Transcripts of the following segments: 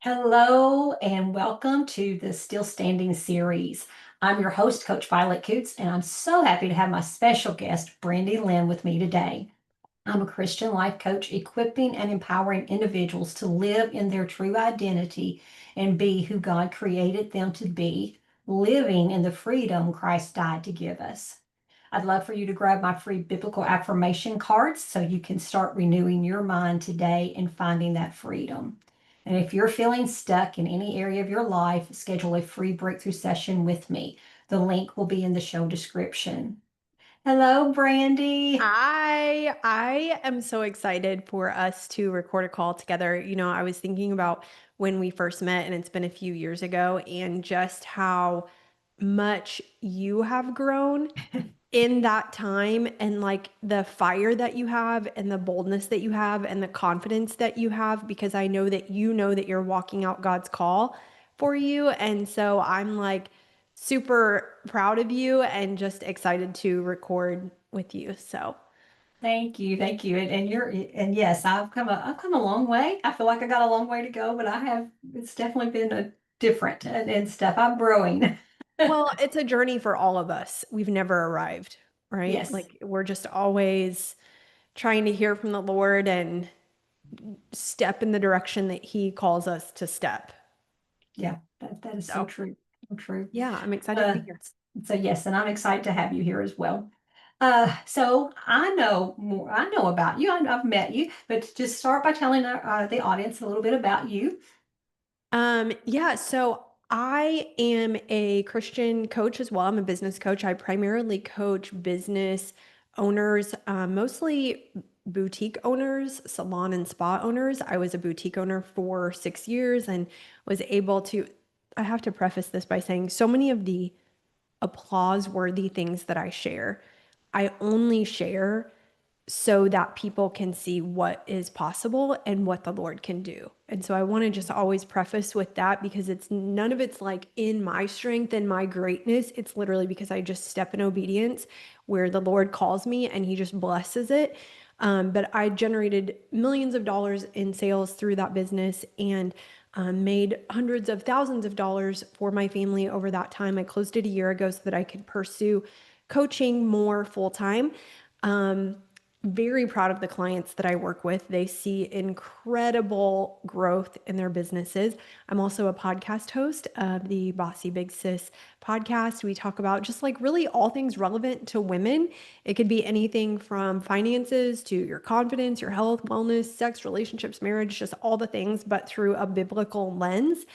Hello and welcome to the Still Standing series. I'm your host, Coach Violet Coots, and I'm so happy to have my special guest, Brandi Linn, with me today. I'm a Christian life coach equipping and empowering individuals to live in their true identity and be who God created them to be, living in the freedom Christ died to give us. I'd love for you to grab my free biblical affirmation cards so you can start renewing your mind today and finding that freedom. And if you're feeling stuck in any area of your life, schedule a free breakthrough session with me. The link will be in the show description. Hello, Brandi. I am so excited for us to record a call together. I was thinking about when we first met, and it's been a few years ago, and just how much you have grown in that time, and like the fire that you have, and the boldness that you have, and the confidence that you have, because I know that you're walking out God's call for you. And so I'm like super proud of you and just excited to record with you. So, Thank you, thank you. And yes, I've come a long way. I feel like I got a long way to go, but I have it's definitely been a different and stuff. I'm growing. well, it's a journey for all of us. We've never arrived, right? Yes. Like we're just always trying to hear from the Lord and step in the direction that He calls us to step. Yeah, that is so So, true. So true. yeah, I'm excited to Uh, be here. so yes, and I'm excited to have you here as well. So I know more. I know about you. I've met you, but just start by telling the audience a little bit about you. Yeah, so I am a Christian coach as well. I'm a business coach. I primarily coach business owners, mostly boutique owners, salon and spa owners. I was a boutique owner for 6 years and was able to, I have to preface this by saying so many of the applause worthy things that I share, I only share so that people can see what is possible and what the Lord can do. And so I want to just always preface with that, because it's none of it's like in my strength and my greatness. It's literally because I just step in obedience where the Lord calls me and He just blesses it. But I generated millions of dollars in sales through that business, and made hundreds of thousands of dollars for my family over that time. I closed it a year ago so that I could pursue coaching more full time. Um, Very proud of the clients that I work with. They see incredible growth in their businesses. I'm also a podcast host of the Bossy Big Sis podcast. We talk about just like really all things relevant to women. It could be anything from finances to your confidence, your health, wellness, sex, relationships, marriage, just all the things, but through a biblical lens.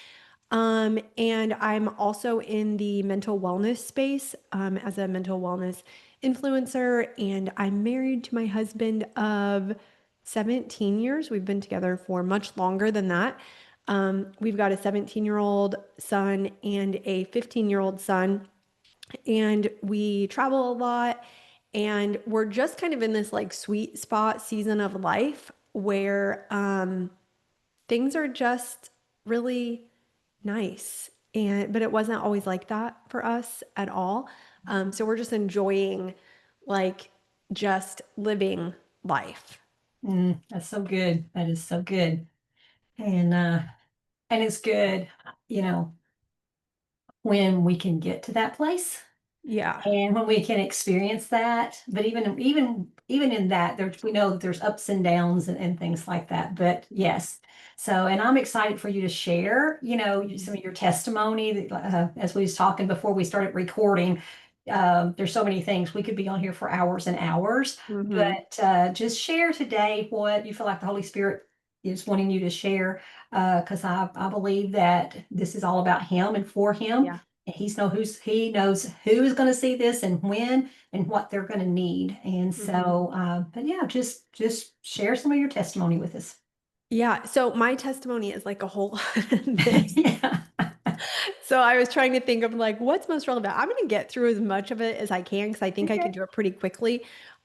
And I'm also in the mental wellness space, as a mental wellness influencer, and I'm married to my husband of 17 years. We've been together for much longer than that. We've got a 17-year-old son and a 15-year-old son, and we travel a lot. And we're just kind of in this like sweet spot season of life where things are just really nice. But it wasn't always like that for us at all. So we're just enjoying like just living life. That's so good. That is so good. And uh, and it's good, you know, when we can get to that place. Yeah. And when we can experience that, but even in that, there's we know that there's ups and downs and things like that. But yes, so and I'm excited for you to share, some of your testimony. As we was talking before we started recording, there's so many things we could be on here for hours and hours. Hmm. But just share today what you feel like the Holy Spirit is wanting you to share, because I believe that this is all about Him and for Him. Yeah. And he knows who is going to see this and when and what they're going to need. And Hmm. so, but yeah, just share some of your testimony with us. Yeah. So my testimony is like a whole lot of this. Yeah. So I was trying to think of like what's most relevant. I'm going to get through as much of it as I can because I think I Okay. can do it pretty quickly.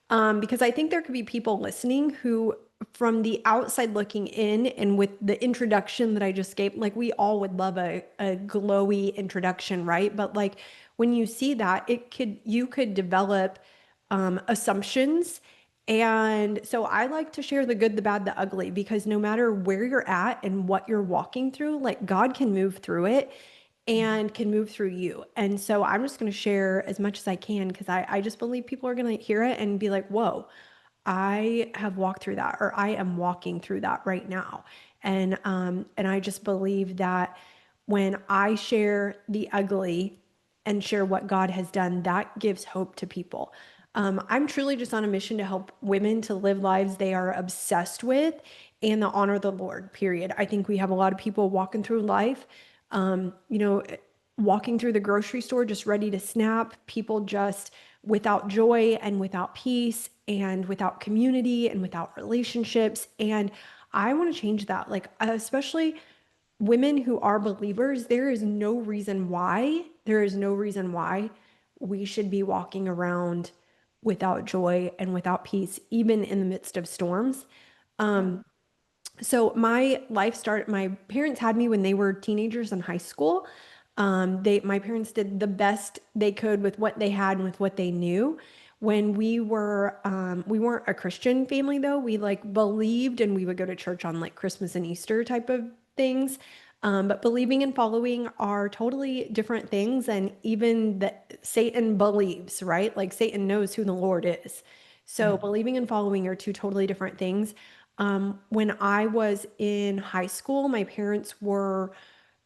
Because I think there could be people listening who, from the outside looking in, and with the introduction that I just gave, like we all would love a glowy introduction, right? But like when you see that, you could develop assumptions And so I like to share the good, the bad, the ugly, because no matter where you're at and what you're walking through, like God can move through it and can move through you. And so I'm just going to share as much as I can because I just believe people are going to hear it and be like, whoa, I have walked through that, or I am walking through that right now. And I just believe that when I share the ugly and share what God has done, that gives hope to people. I'm truly just on a mission to help women to live lives they are obsessed with and to honor the Lord, period. I think we have a lot of people walking through life, you know, walking through the grocery store just ready to snap, people just without joy and without peace and without community and without relationships. And I want to change that. Like, especially women who are believers, there is no reason why we should be walking around without joy and without peace, even in the midst of storms. So my parents had me when they were teenagers in high school. My parents did the best they could with what they had and with what they knew. When we weren't a Christian family though. We like believed and we would go to church on like Christmas and Easter type of things. But believing and following are totally different things. And even that Satan believes, right? Like Satan knows who the Lord is. So believing and following are two totally different things. When I was in high school, my parents were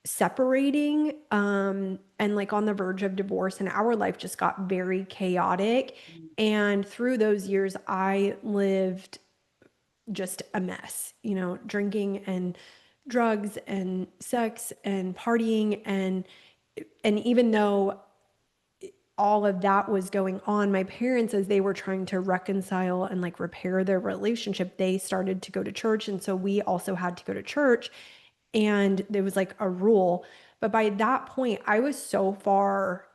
separating, and like on the verge of divorce, and our life just got very chaotic. And through those years, I lived just a mess, drinking and drugs and sex and partying. And even though all of that was going on, my parents, as they were trying to reconcile and like repair their relationship, they started to go to church. And so we also had to go to church, and there was like a rule. But by that point, I was so far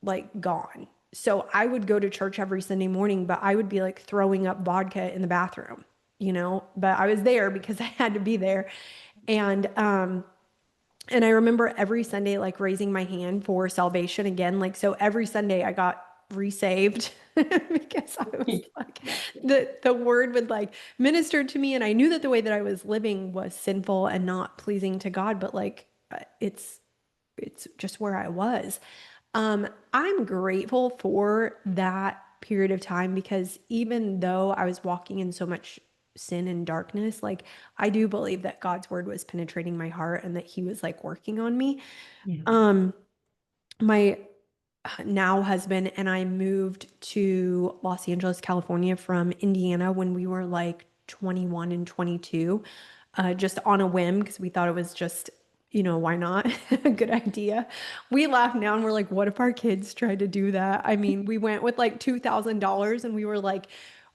like gone. So I would go to church every Sunday morning, but I would be like throwing up vodka in the bathroom, but I was there because I had to be there. And I remember every Sunday, like raising my hand for salvation again. Like, so every Sunday I got resaved because I was like, the word would like minister to me. And I knew that the way that I was living was sinful and not pleasing to God, but like, it's just where I was. I'm grateful for that period of time because even though I was walking in so much sin and darkness, like I do believe that God's word was penetrating my heart and that he was like working on me. Yeah. Um, my now husband and I moved to Los Angeles, California from Indiana when we were like 21 and 22, just on a whim because we thought it was just, why not? A good idea. We laugh now and we're like, what if our kids tried to do that? I mean, we went with like $2,000 and we were like,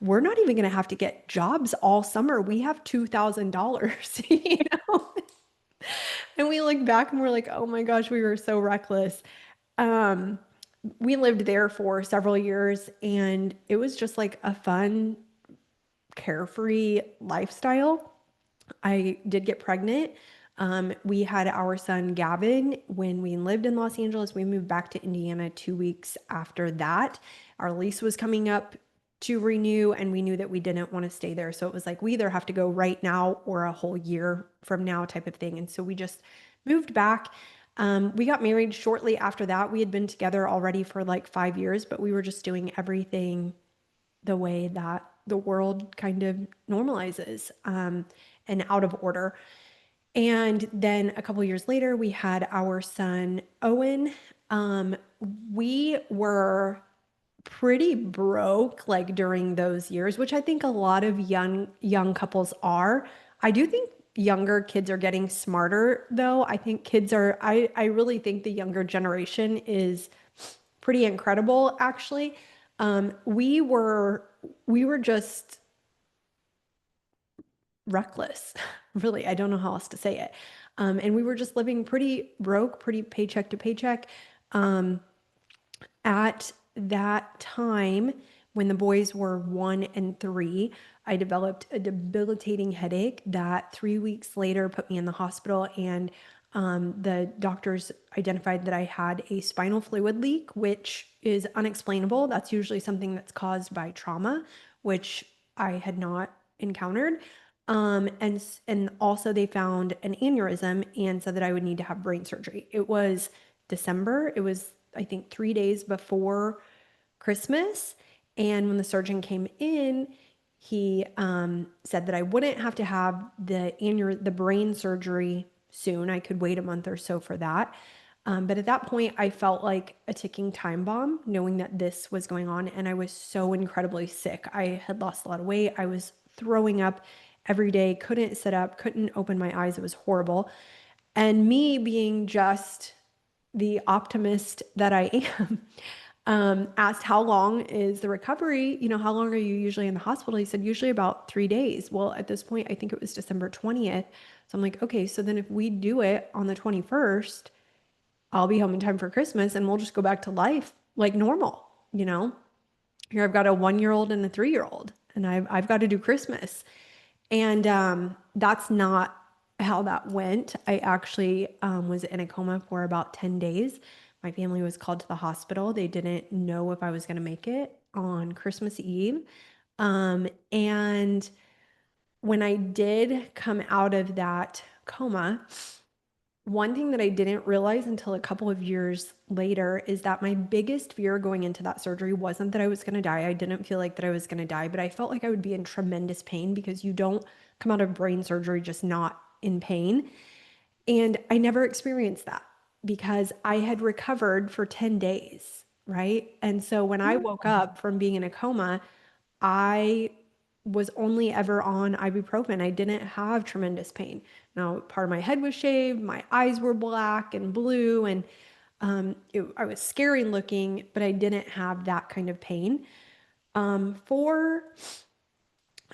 we're not even going to have to get jobs all summer. We have $2,000, And we look back and we're like, oh my gosh, we were so reckless. Um, we lived there for several years and it was just like a fun, carefree lifestyle. I did get pregnant. We had our son Gavin when we lived in Los Angeles. We moved back to Indiana 2 weeks after that. Our lease was coming up to renew, and we knew that we didn't want to stay there. So it was like, we either have to go right now or a whole year from now type of thing. And so we just moved back. We got married shortly after that. We had been together already for like 5 years, but we were just doing everything the way that the world kind of normalizes, and out of order. And then a couple years later, we had our son, Owen. We were pretty broke like during those years, which I think a lot of young couples are. I do think younger kids are getting smarter though. I think I really think the younger generation is pretty incredible actually. We were just reckless. Really, I don't know how else to say it. And we were just living pretty broke, pretty paycheck to paycheck. At that time, when the boys were 1 and 3, I developed a debilitating headache that 3 weeks later put me in the hospital. And the doctors identified that I had a spinal fluid leak, which is unexplainable. That's usually something that's caused by trauma, which I had not encountered. And also they found an aneurysm and said that I would need to have brain surgery. It was December. It was, I think, 3 days before Christmas. And when the surgeon came in, he said that I wouldn't have to have the brain surgery soon. I could wait a month or so for that. But at that point, I felt like a ticking time bomb, knowing that this was going on. And I was so incredibly sick. I had lost a lot of weight. I was throwing up every day, couldn't sit up, couldn't open my eyes. It was horrible. And me being just the optimist that I am, asked how long is the recovery? How long are you usually in the hospital? He said, usually about 3 days. Well, at this point, I think it was December 20th. So I'm like, okay, so then if we do it on the 21st, I'll be home in time for Christmas and we'll just go back to life like normal, you know? Here I've got a 1-year-old and a 3-year-old, and I've got to do Christmas. And that's not how that went. I actually was in a coma for about 10 days. My family was called to the hospital. They didn't know if I was going to make it on Christmas Eve. And when I did come out of that coma, one thing that I didn't realize until a couple of years later is that my biggest fear going into that surgery wasn't that I was going to die. I didn't feel like that I was going to die, but I felt like I would be in tremendous pain because you don't come out of brain surgery just not in pain. And I never experienced that because I had recovered for 10 days, right? And so when I woke up from being in a coma, I was only ever on ibuprofen. I didn't have tremendous pain. Now, part of my head was shaved, my eyes were black and blue, and I was scary looking, but I didn't have that kind of pain. For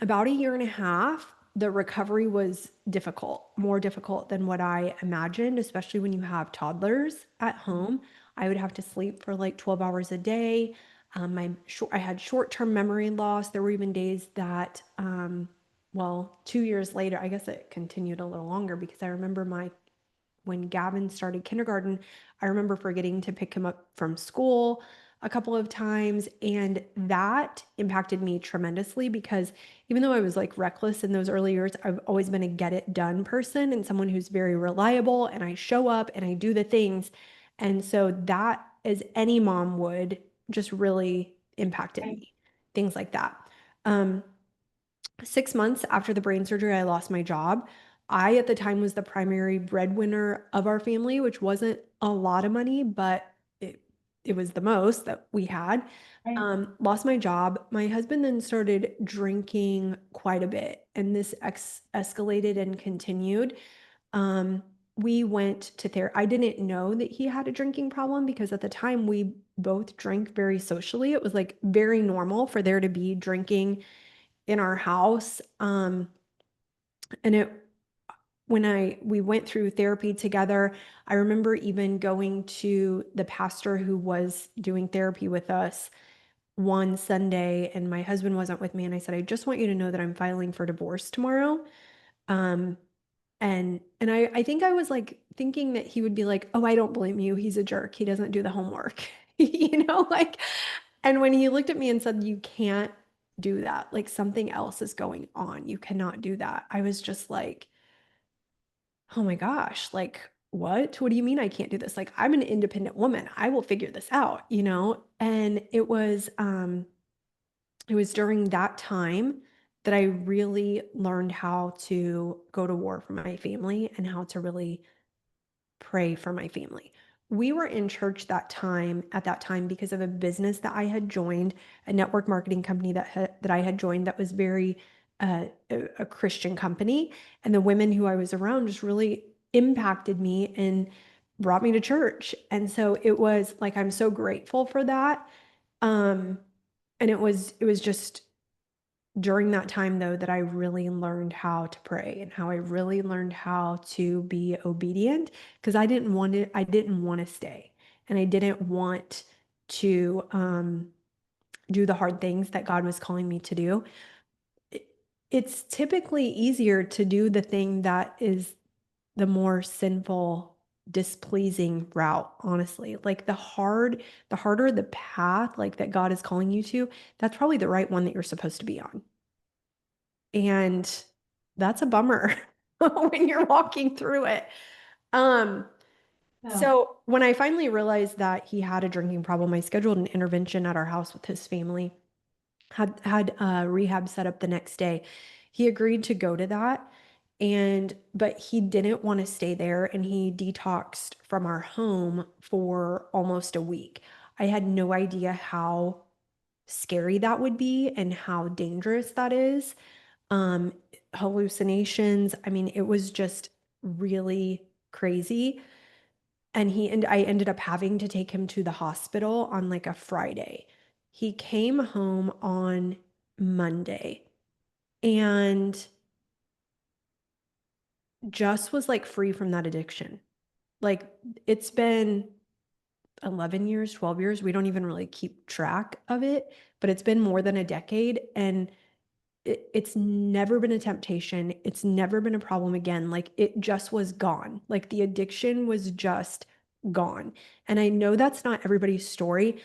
about a year and a half, the recovery was difficult, more difficult than what I imagined, especially when you have toddlers at home. I would have to sleep for like 12 hours a day. I had short-term memory loss. There were even days that, well, 2 years later, I guess it continued a little longer because I remember when Gavin started kindergarten, I remember forgetting to pick him up from school a couple of times. And that impacted me tremendously because even though I was like reckless in those early years, I've always been a get it done person and someone who's very reliable, and I show up and I do the things. And so that, as any mom would, just really impacted me, things like that. Um, 6 months after the brain surgery, I lost my job. I, at the time, was the primary breadwinner of our family, which wasn't a lot of money, but it was the most that we had. Lost my job. My husband then started drinking quite a bit, and this escalated and continued. Um, we went to therapy. I didn't know that he had a drinking problem because at the time we both drank very socially. It was like very normal for there to be drinking in our house. And it when we went through therapy together, I remember even going to the pastor who was doing therapy with us one Sunday, and my husband wasn't with me, and I said, I just want you to know that I'm filing for divorce tomorrow. Um, and I think I was like thinking that he would be like, oh, I don't blame you. He's a jerk. He doesn't do the homework. Like, and when he looked at me and said, you can't do that, like something else is going on. You cannot do that. I was just like, oh my gosh, like, what? What do you mean I can't do this? Like, I'm an independent woman. I will figure this out. And it was during that time that I really learned how to go to war for my family and how to really pray for my family. We were in church at that time because of a business that I had joined, a network marketing company that I had joined that was very a Christian company, and the women who I was around just really impacted me and brought me to church. And so it was like I'm so grateful for that. Um, and it was just during that time though that I really learned how to pray and how I really learned how to be obedient because I didn't want to stay, and I didn't want to do the hard things that God was calling me to do. It- It's typically easier to do the thing that is the more sinful, displeasing route, honestly. Like the harder the path like that God is calling you to, that's probably the right one that you're supposed to be on. And that's a bummer when you're walking through it. Um, Oh, so when I finally realized that he had a drinking problem, I scheduled an intervention at our house with his family, had rehab set up the next day. He agreed to go to that. But he didn't want to stay there, and he detoxed from our home for almost a week. I had no idea how scary that would be and how dangerous that is. Um, Hallucinations. I mean, it was just really crazy. And I ended up having to take him to the hospital on like a Friday. He came home on Monday and just was like free from that addiction. Like it's been 11 years, 12 years. We don't even really keep track of it, but it's been more than a decade. And it's never been a temptation. It's never been a problem again. Like it just was gone. Like the addiction was just gone. And I know that's not everybody's story,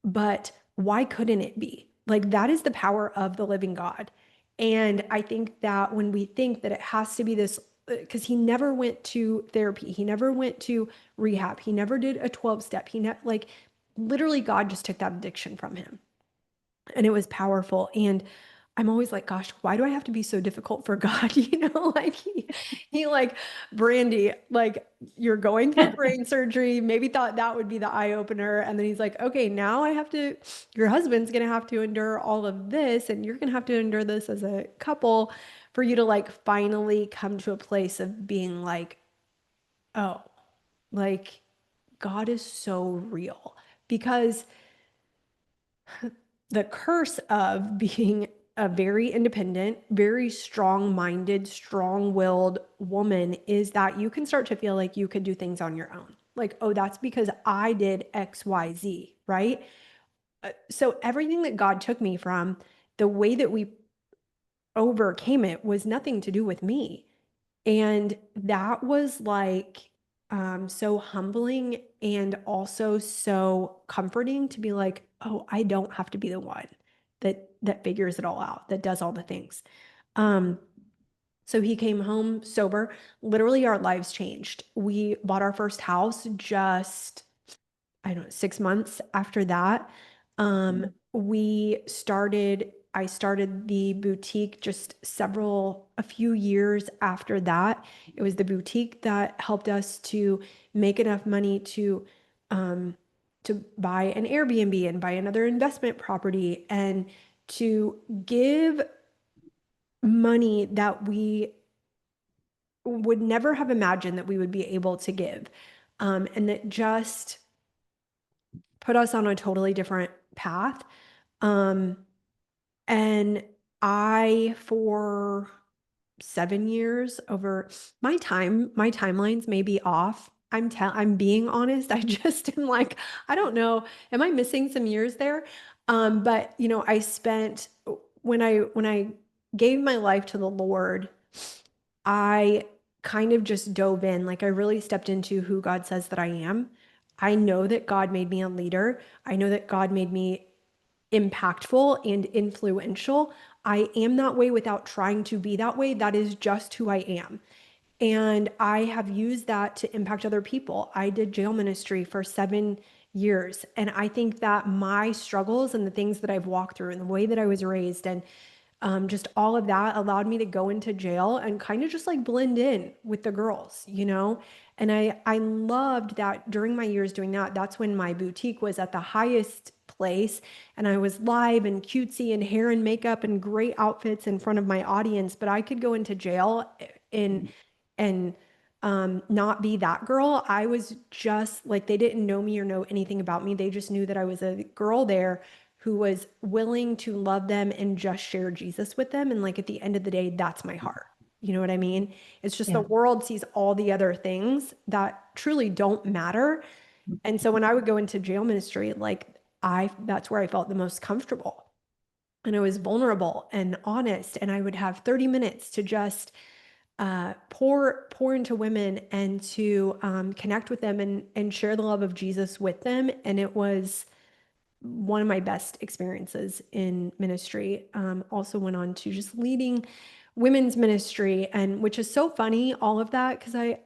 but why couldn't it be? Like that is the power of the living God. And I think that when we think that it has to be this, because he never went to therapy, he never went to rehab, he never did a 12 step, like literally God just took that addiction from him, and it was powerful. And I'm always like, gosh, why do I have to be so difficult for God? Like he like, Brandi, like you're going through brain surgery, maybe thought that would be the eye opener. And then he's like, okay, now your husband's going to have to endure all of this, and you're going to have to endure this as a couple for you to like finally come to a place of being like, oh, like God is so real. Because the curse of being a very independent, very strong minded, strong willed woman is that you can start to feel like you could do things on your own. Like, oh, that's because I did XYZ, right? So everything that God took me from, the way that we overcame it was nothing to do with me. And that was like so humbling and also so comforting to be like, oh, I don't have to be the one that figures it all out, that does all the things. Um, so he came home sober. Literally, our lives changed. We bought our first house just, I don't know, 6 months after that. I started the boutique just a few years after that. It was the boutique that helped us to make enough money um, to buy an Airbnb and buy another investment property and to give money that we would never have imagined that we would be able to give. And that just put us on a totally different path. Um, and for 7 years over my timelines may be off. I'm being honest. I just am like, I don't know. Am I missing some years there? But I spent when I gave my life to the Lord, I kind of just dove in. Like I really stepped into who God says that I am. I know that God made me a leader. I know that God made me impactful and influential. I am that way without trying to be that way. That is just who I am. And I have used that to impact other people. I did jail ministry for 7 years. And I think that my struggles and the things that I've walked through and the way that I was raised and just all of that allowed me to go into jail and kind of just like blend in with the girls. And I loved that during my years doing that. That's when my boutique was at the highest place, and I was live and cutesy and hair and makeup and great outfits in front of my audience. But I could go into jail and not be that girl. I was just like, they didn't know me or know anything about me. They just knew that I was a girl there who was willing to love them and just share Jesus with them. And like at the end of the day, that's my heart. You know what I mean? It's just the yeah. world sees all the other things that truly don't matter. And so when I would go into jail ministry, like that's where I felt the most comfortable. And I was vulnerable and honest. And I would have 30 minutes to just pour into women and to connect with them and share the love of Jesus with them. And one of my best experiences in ministry. Also went on to just leading women's ministry, and which is so funny, all of that, because I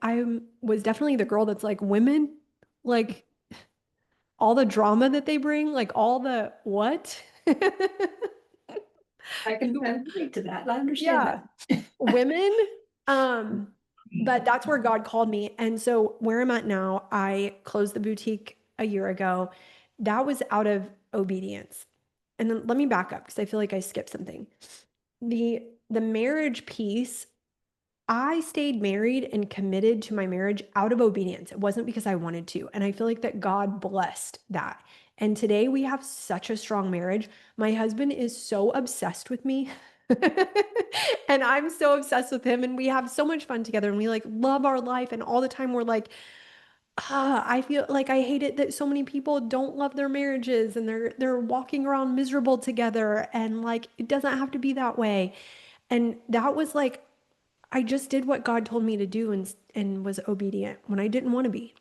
was definitely the girl that's like, women, like all the drama that they bring, like all the what? I can relate to that. I understand Yeah, that. women. Um, but that's where God called me. And so where I'm at now, I closed the boutique a year ago. That was out of obedience. And then let me back up because I feel like I skipped something. The marriage piece, I stayed married and committed to my marriage out of obedience. It wasn't because I wanted to. And I feel like that God blessed that. And today we have such a strong marriage. My husband is so obsessed with me. And I'm so obsessed with him. And we have so much fun together. And we like love our life. And all the time we're like, I feel like I hate it that so many people don't love their marriages and they're walking around miserable together. And like it doesn't have to be that way. And that was like I just did what God told me to do and was obedient when I didn't want to be.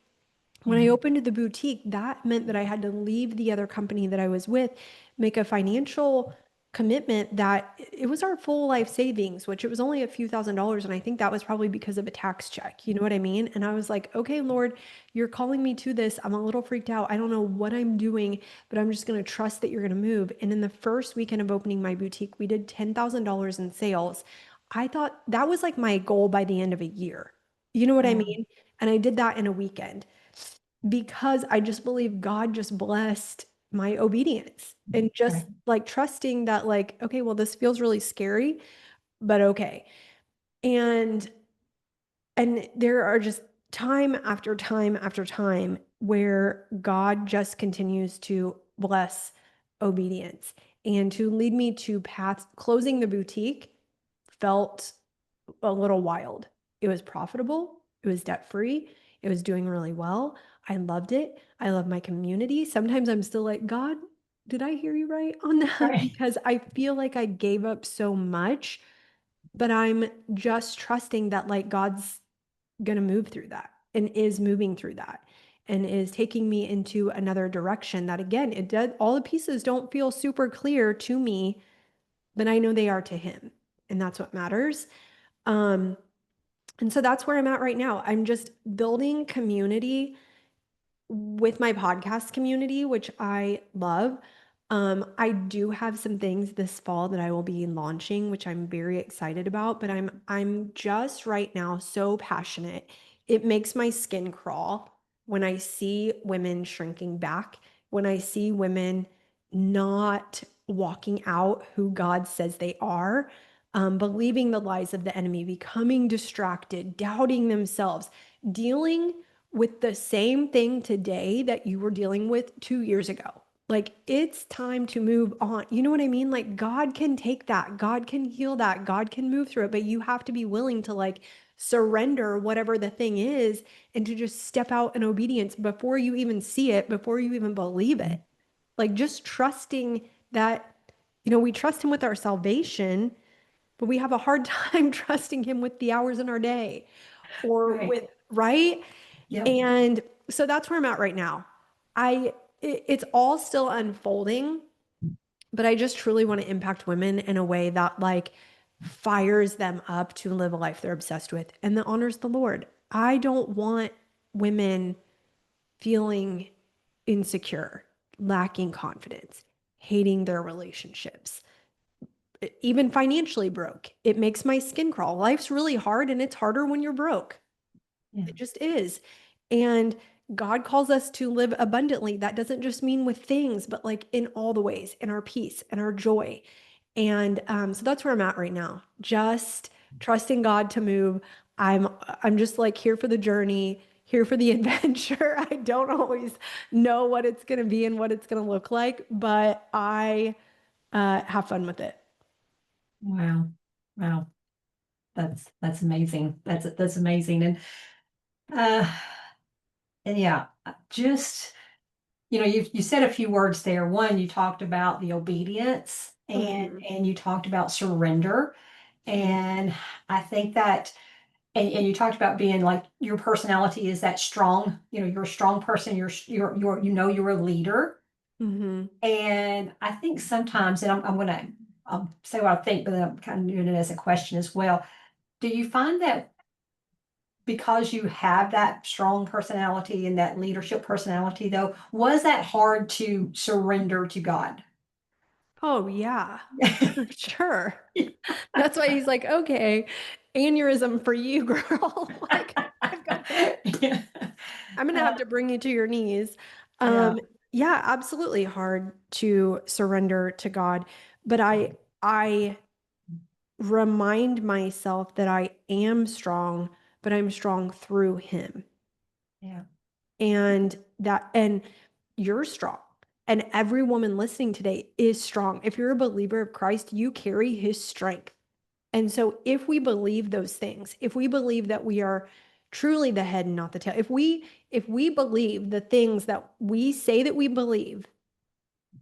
When I Yeah. opened the boutique, that meant that I had to leave the other company that I was with, make a financial commitment that it was our full life savings, which it was only a few $1,000s. And I think that was probably because of a tax check. You know what I mean? And I was like, okay, Lord, you're calling me to this. I'm a little freaked out. I don't know what I'm doing, but I'm just going to trust that you're going to move. And in the first weekend of opening my boutique, we did $10,000 in sales. I thought that was like my goal by the end of a year. You know what I Wow. mean? And I did that in a weekend because I just believe God just blessed my obedience and just Right. like trusting that, like, okay, well, this feels really scary, but okay. And there are just time after time after time where God just continues to bless obedience and to lead me to paths. Closing the boutique felt a little wild. It was profitable, it was debt free, it was doing really well. I loved it. I love my community. Sometimes I'm still like, God, did I hear you right on that? Right. Because I feel like I gave up so much, but I'm just trusting that like God's going to move through that and is moving through that and is taking me into another direction that again, it does all the pieces don't feel super clear to me, but I know they are to him. And that's what matters. Um, and so that's where I'm at right now. I'm just building community with my podcast community, which I love. I do have some things this fall that I will be launching, which I'm very excited about, but I'm just right now so passionate. It makes my skin crawl when I see women shrinking back, when I see women not walking out who God says they are, believing the lies of the enemy, becoming distracted, doubting themselves, dealing with the same thing today that you were dealing with 2 years ago. Like it's time to move on. You know what I mean? Like God can take that. God can heal that. God can move through it, but you have to be willing to like surrender whatever the thing is and to just step out in obedience before you even see it, before you even believe it. Like just trusting that, we trust him with our salvation, but we have a hard time trusting him with the hours in our day or Right. with, right? Yep. And so that's where I'm at right now. It's all still unfolding, but I just truly want to impact women in a way that like fires them up to live a life they're obsessed with and that honors the Lord. I don't want women feeling insecure, lacking confidence, hating their relationships, even financially broke. It makes my skin crawl. Life's really hard and it's harder when you're broke. Yeah. It just is. And God calls us to live abundantly. That doesn't just mean with things, but like in all the ways, in our peace and our joy. And so that's where I'm at right now. Just trusting God to move. I'm I'm just like here for the journey, here for the adventure. I don't always know what it's going to be and what it's going to look like, but I have fun with it. Wow. Wow. That's amazing. That's amazing. Uh and yeah, just you said a few words there. One, you talked about the obedience Mhm. and you talked about surrender. And I think that and you talked about being like your personality is that strong, you're a strong person, you're a leader. Mhm. And I think sometimes, and I'm going to say what I think, but then I'm kind of doing it as a question as well. Do you find that because you have that strong personality and that leadership personality, though, was that hard to surrender to God? Oh, yeah, for sure. That's why he's like, "Okay, aneurysm for you, girl." Like, I've got this. Yeah. I'm gonna Uh, have to bring you to your knees. yeah, Yeah, absolutely hard to surrender to God, but I remind myself that I am strong, but I'm strong through him. yeah, And you're strong. And every woman listening today is strong. If you're a believer of Christ, you carry his strength. And so if we believe those things, if we believe that we are truly the head and not the tail, if we believe the things that we say that we believe,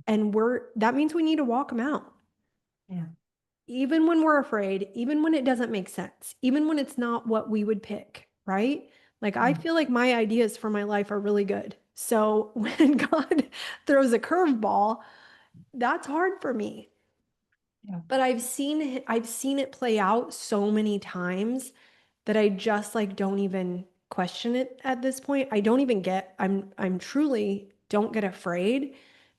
and we're that means we need to walk them out. yeah, Even when we're afraid, even when it doesn't make sense, even when it's not what we would pick, right? Like, I yeah, feel like my ideas for my life are really good. So when God throws a curveball, that's hard for me. yeah, But I've seen it play out so many times that I just like don't even question it at this point. I don't even get I'm truly don't get afraid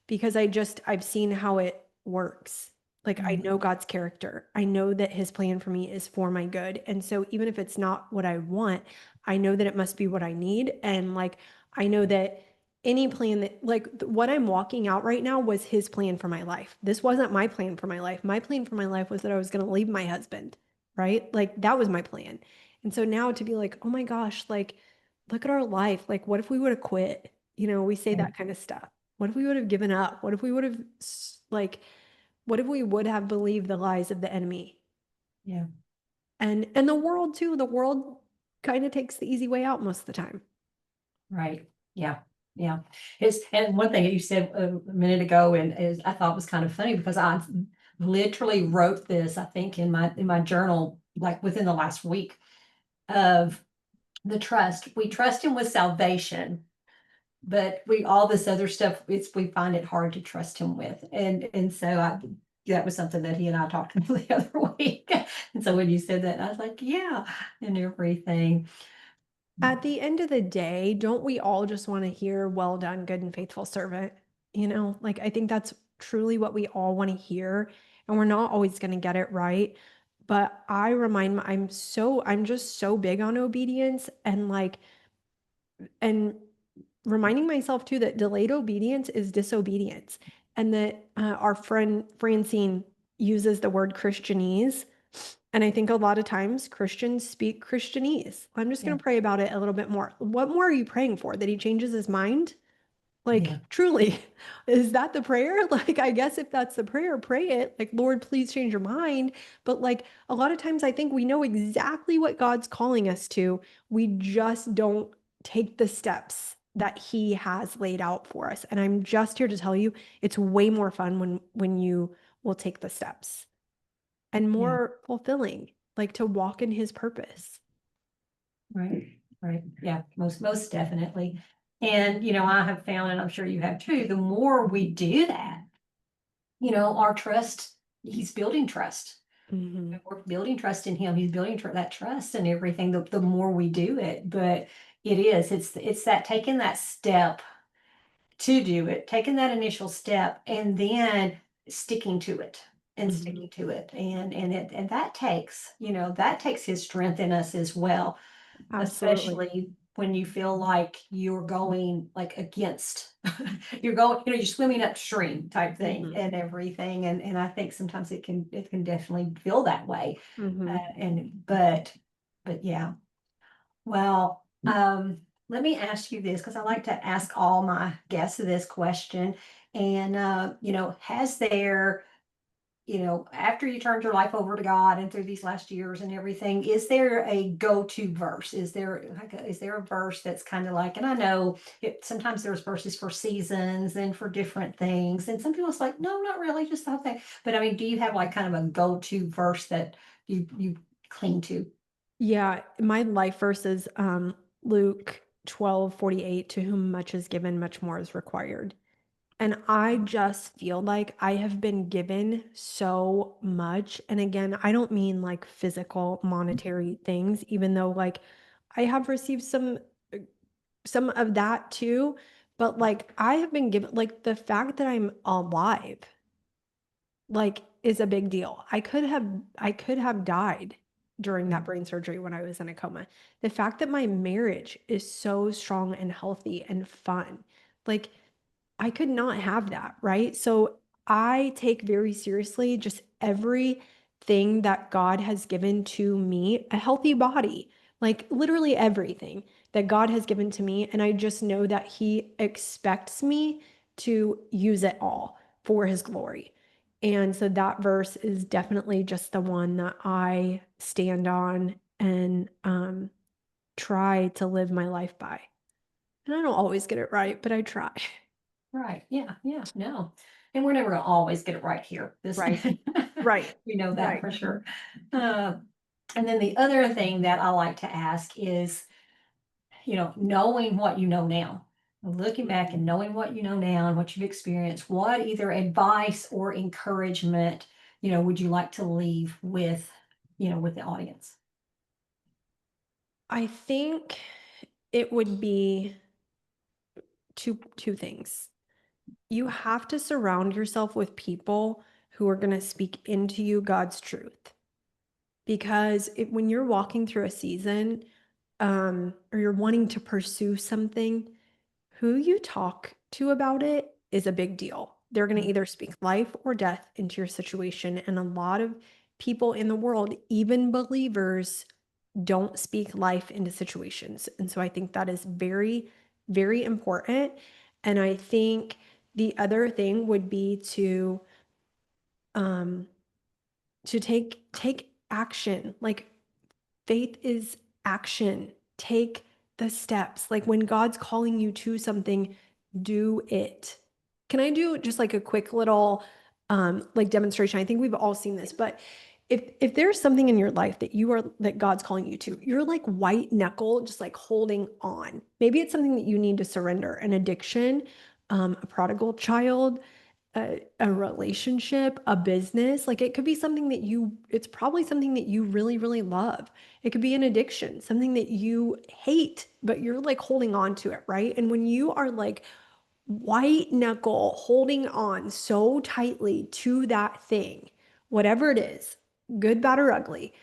because I've seen how it works. Like, I mm, know God's character. I know that his plan for me is for my good. And so even if it's not what I want, I know that it must be what I need. And like, I know that any plan that what I'm walking out right now was his plan for my life. This wasn't my plan for my life. My plan for my life was that I was going to leave my husband, right? Like, that was my plan. And so now to be like, oh my gosh, like, look at our life. Like, what if we would have quit? We say yeah, that kind of stuff. What if we would have given up? What if we would have, like, what if we would have believed the lies of the enemy? yeah. And the world too, the world kind of takes the easy way out most of the time. Right. Yeah. Yeah. And one thing that you said a minute ago, and is I thought was kind of funny because I literally wrote this, I think, in my journal, like within the last week of the trust. We trust him with salvation, but we all this other stuff, we find it hard to trust him with. And so that was something that he and I talked about the other week. And so when you said that, I was like, yeah, and everything. At the end of the day, don't we all just want to hear, well done, good and faithful servant? Like, I think that's truly what we all want to hear. And we're not always going to get it right. But I'm just so big on obedience and reminding myself too that delayed obedience is disobedience. And that our friend Francine uses the word Christianese. And I think a lot of times Christians speak Christianese. I'm just Yeah. going to pray about it a little bit more. What more are you praying for? That he changes his mind? Yeah. Like, truly, is that the prayer? Like, I guess if that's the prayer, pray it. Like, Lord, please change your mind. But like, a lot of times I think we know exactly what God's calling us to. We just don't take the steps that he has laid out for us. And I'm just here to tell you, it's way more fun when you will take the steps and Yeah. more fulfilling, like to walk in his purpose. Right, right. Yeah, most definitely. And I have found, and I'm sure you have too, the more we do that, our trust, he's building trust. Hmm. We're building trust in him. He's building that trust and everything, the more we do it. But it's that taking that step to do it, taking that initial step and then sticking to it and Hmm. sticking to it. And that takes his strength in us as well, Absolutely. especially when you feel like you're going like against you're swimming upstream type thing Hmm. and everything. And I think sometimes it can definitely feel that way. Hmm. But yeah. Well, let me ask you this because I like to ask all my guests this question. And has there, after you turned your life over to God and through these last years and everything, is there a go-to verse? Is there a verse that's kind of like, and I know sometimes there's verses for seasons and for different things, and some people it's like, no, not really, just the whole thing. But I mean, do you have like kind of a go-to verse that you cling to? Yeah, my life verse is Luke 12:48, to whom much is given, much more is required. And I just feel like I have been given so much. And again, I don't mean like physical, monetary things, even though like I have received uh, some of that too. But like I have been given like the fact that I'm alive like is a big deal. I could have died during that brain surgery when I was in a coma. The fact that my marriage is so strong and healthy and fun, like I could not have that, right? So I take very seriously just everything that God has given to me, a healthy body, like literally everything that God has given to me. And I just know that He expects me to use it all for His glory. And so that verse is definitely just the one that I stand on and try to live my life by. And I don't always get it right, but I try. Right. Yeah. Yeah. No. And we're never going to always get it right here. This, Right. Right. we know that Right. for sure. Uh, and then the other thing that I like to ask is, knowing what you know now, looking back and knowing what you know now and what you've experienced, what either advice or encouragement, would you like to leave with the audience? I think it would be two things. You have to surround yourself with people who are going to speak into you God's truth. Because when you're walking through a season, or you're wanting to pursue something, who you talk to about it is a big deal. They're going to either speak life or death into your situation. And a lot of people in the world, even believers, don't speak life into situations. And so I think that is very, very important. And I think the other thing would be um to take action. Like faith is action. Take the steps. Like when God's calling you to something, do it. Can I do just like a quick little like demonstration? I think we've all seen this, but if there's something in your life that God's calling you to, you're like white knuckle, just like holding on. Maybe it's something that you need to surrender, an addiction, a prodigal child, a relationship, a business. Like it could be something it's probably something that you really, really love. It could be an addiction, something that you hate, but you're like holding on to it, right? And when you are like white knuckle holding on so tightly to that thing, whatever it is, good, bad, or ugly,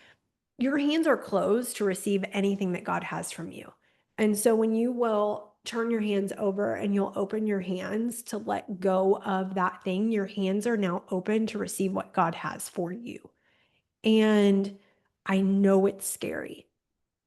your hands are closed to receive anything that God has from you. And so when you will turn your hands over and you'll open your hands to let go of that thing, your hands are now open to receive what God has for you. And I know it's scary.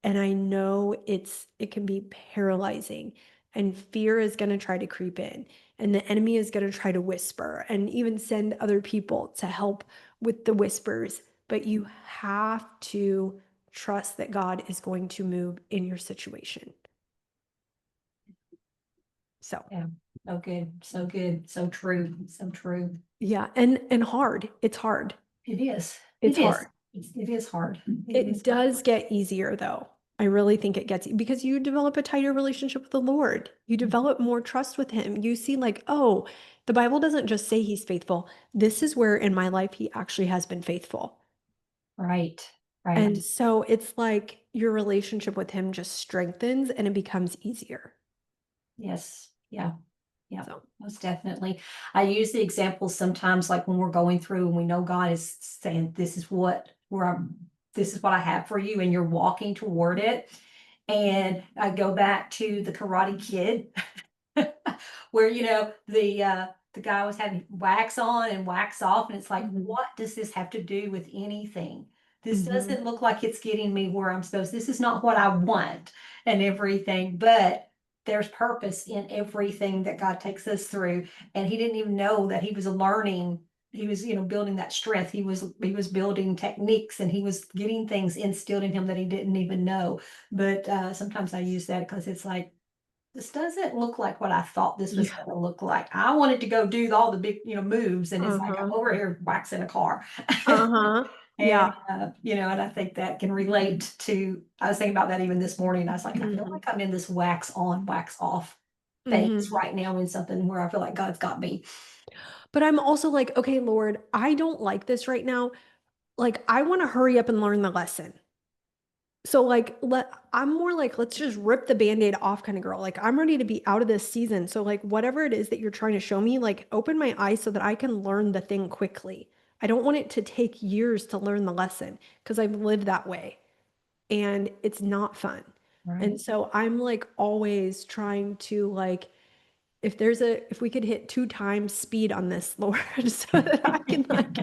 And I know it can be paralyzing, and fear is going to try to creep in, and the enemy is going to try to whisper and even send other people to help with the whispers, but you have to trust that God is going to move in your situation. So, Yeah. So good. So good. So true. So true. yeah, and hard. It's hard. It is. It's It is. hard. It is hard. It It is hard. does get easier though. I really think it gets because you develop a tighter relationship with the Lord. You develop more trust with Him. You see, like, oh, the Bible doesn't just say He's faithful. This is where in my life He actually has been faithful. Right. Right. And so it's like your relationship with Him just strengthens and it becomes easier. Yes. Yeah. Yeah. So, Most definitely. I use the example sometimes like when we're going through and we know God is saying, this is what I have for you, and you're walking toward it. And I go back to the Karate Kid where the guy was having wax on and wax off, and it's like, mhm, what does this have to do with anything? This mhm, doesn't look like it's getting me where I'm supposed. This is not what I want and everything, but there's purpose in everything that God takes us through. And he didn't even know that he was learning. He was, building that strength. He was building techniques, and he was getting things instilled in him that he didn't even know. But sometimes I use that because it's like, this doesn't look like what I thought this was yeah, gonna look like. I wanted to go do all the big, moves, and it's like I'm uh-huh, over here waxing a car. uh-huh, And, yeah, and I think that can relate to I was thinking about that even this morning. I was like, I feel mhm. like I'm in this wax on, wax off. phase Mhm. right now in something where I feel like God's got me. But I'm also like, "Okay, Lord, I don't like this right now. Like, I wanna hurry up and learn the lesson." So, like, I'm more like, "Let's just rip the Band-Aid off kinda girl." Like, I'm ready to be out of this season. So, like, whatever it is that you're trying to show me, like, open my eyes so that I can learn the thing quickly. I don't want it to take years to learn the lesson because 'cause I've lived that way, and it's not fun. Right. And so I'm, like, always trying to, like, if we could hit 2 times speed on this, Lord, so that I can, like,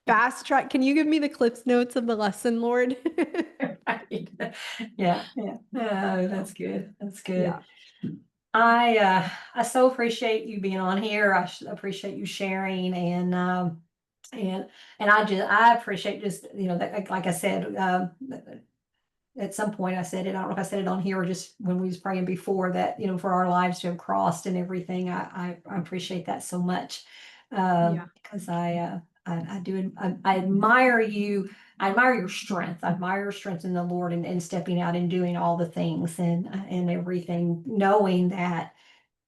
fast track. Can you give me the Clips Notes of the lesson, Lord? Right. Yeah, yeah. Oh, that's good. That's good. Yeah. I so appreciate you being on here. Appreciate you sharing and I appreciate just, that, like I said, at some point I said it, I don't know if I said it on here or just when we was praying before that, for our lives to have crossed and everything. I appreciate that so much. Yeah. Because I do, I admire you. I admire your strength. I admire your strength in the Lord and stepping out and doing all the things and everything, knowing that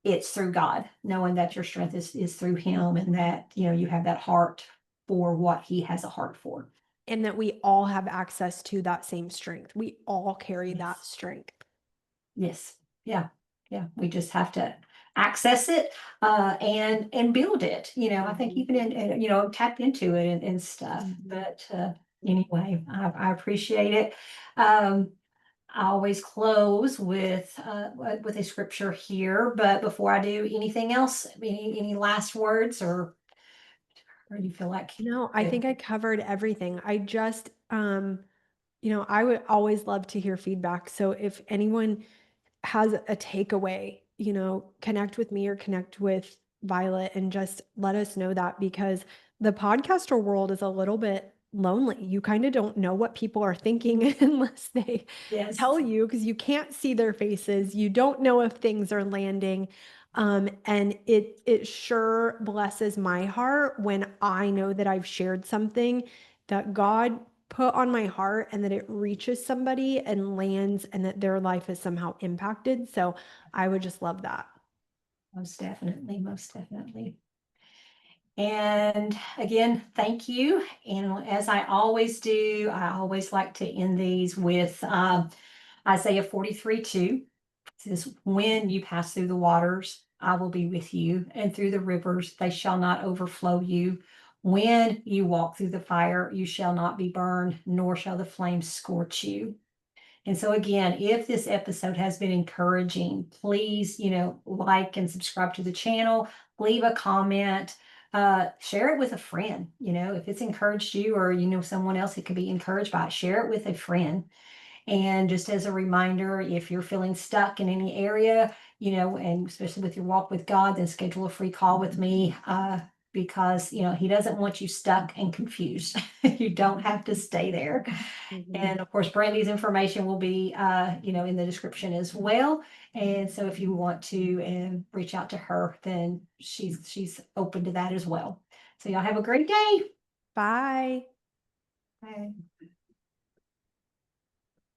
it's through God, knowing that your strength is through Him and that, you have that heart for what He has a heart for. And that we all have access to that same strength. We all carry that Yes. strength. Yes. Yeah. Yeah. We just have to access it and build it. I think Mhm. even tap into it and stuff. But anyway, I appreciate it. Um, I always close with a scripture here. But before I do anything else, any last words or you feel like No, I good? think I covered everything. I just, I would always love to hear feedback. So if anyone has a takeaway, connect with me or connect with Violet and just let us know that because the podcaster world is a little bit lonely. You kind of don't know what people are thinking unless they Yes. tell you because you can't see their faces. You don't know if things are landing. And it sure blesses my heart when I know that I've shared something that God put on my heart and that it reaches somebody and lands and that their life is somehow impacted. So I would just love that. Most definitely. Most definitely. And again, thank you. And as I always do, I always like to end these with Isaiah 43:2. It says, when you pass through the waters, I will be with you, and through the rivers, they shall not overflow you. When you walk through the fire, you shall not be burned, nor shall the flames scorch you. And so again, if this episode has been encouraging, please, like and subscribe to the channel, leave a comment, share it with a friend. If it's encouraged you or someone else that could be encouraged by it, share it with a friend. And just as a reminder, if you're feeling stuck in any area, and especially with your walk with God, then schedule a free call with me because, He doesn't want you stuck and confused. You don't have to stay there. Mhm. And of course, Brandy's information will be, in the description as well. And so if you want to reach out to her, then she's open to that as well. So y'all have a great day. Bye. Bye.